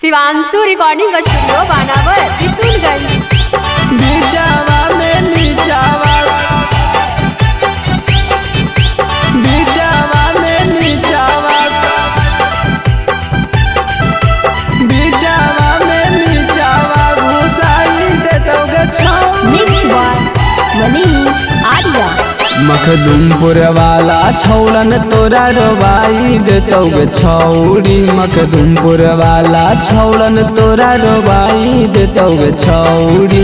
Shivanshu recording studio बानावर किशुनगंज। बीचावा में नीचावा, बीचावा में नीचावा, बीचावा में नीचावा घुसाई दे दोगे छाऊ। Mix by Manish Arya. मखदुमपुर वाला छौड़न तोरा रोबाई देतोगे छौड़ी। मखदुमपुर वाला छौड़न तोरा रोबाई देतोगे छौड़ी।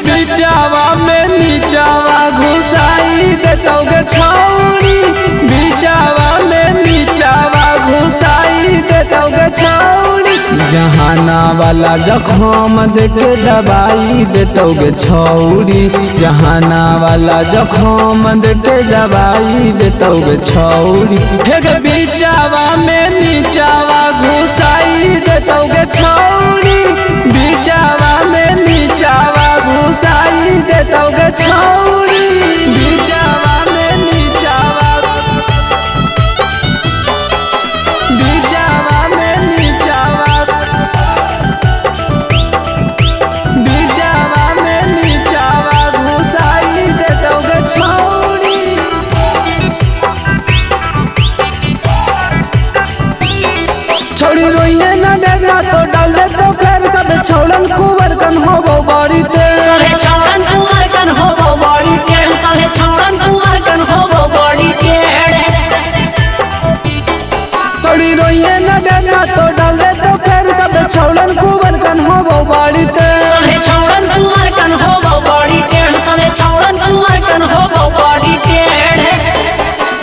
बीचावा में नीचावा घुसाई देतोगे छौड़ी। बीचावा में नीचावा घुसाई देतोगे छौड़ी। जहाना वाला जखम देके दवाई देतोगे छौड़ी। जहाना वाला जखम देके दवाई देतोगे छौड़ी। बीचावा में नीचावा घुसाई देतोगे छौड़ी। बीचावा में नीचावा घुसाई देतोगे छौड़ी। बीचावा में नीचावा, बीचावा में नीचावा, बीचावा में नीचावा घुसाई देतोगे छौड़ी। छौड़ी रोइए न डरना तो डाल दे तो फिर सब छौड़न कुंवर कन होबो बड़ी तेज। सहे छौड़न कुंवर कन होबो बड़ी टेढ़। सहे छौड़न कुंवर कन होबो बड़ी टेढ़। छौड़ी रोइए न डरना तो डाल दे तो फिर सब छौड़न कुंवर कन होबो बड़ी तेज। सहे छौड़न कुंवर कन होबो बड़ी टेढ़। सहे छौड़न कुंवर कन होबो बड़ी टेढ़।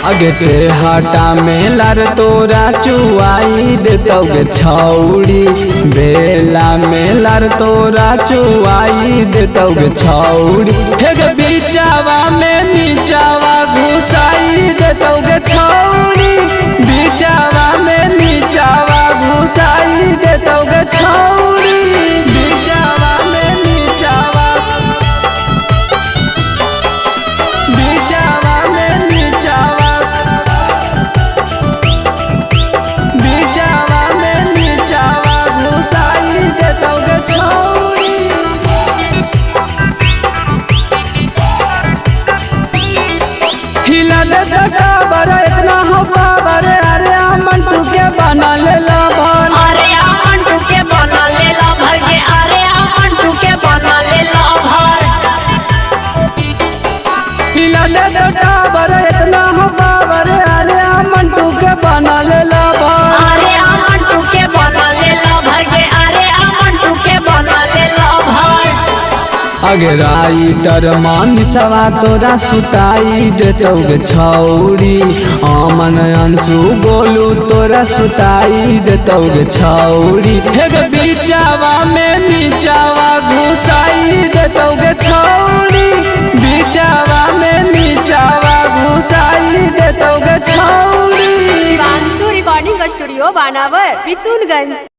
आगे ते हाटा में लार तोरा चुआई देतोगे छौड़ी। बेला में लार तोरा चुआई देतोगे छौड़ी। बीचावा में नीचावा घुसाई देतोगे छौड़ी। बीचावा में नीचावा घुसाई देतोगे छौड़ी। बीचावा में नीचावा, बीचावा में नीचावा, बीचावा में नीचावा घुसाई देतोगे छौड़ी। हिला दे टावर इतना हो पावर। अरे मंटू के बना ले भर। अरे आ मंटू के बना ले ला भर के। अरे आ मंटू के बना ले ला भर। हिला दे टावर इतना हो पावर। अरे मंटू के बना ले भर। अरे आ मंटू के बना ले ला भर के। अरे आ मंटू के बना ले ला भर। अगे राइटर मानिसवा तोरा सुताई देतोगे छौड़ी। अमन अंशु गोलू तोरा सुताई देतोगे छौड़ी। बीचावा में नीचावा घुसाई देतोगे छौड़ी। बीचावा में नीचावा घुसाई देतोगे छौड़ी। शिवांशु रिकॉर्डिंग स्टूडियो बानावर किशुनगंज।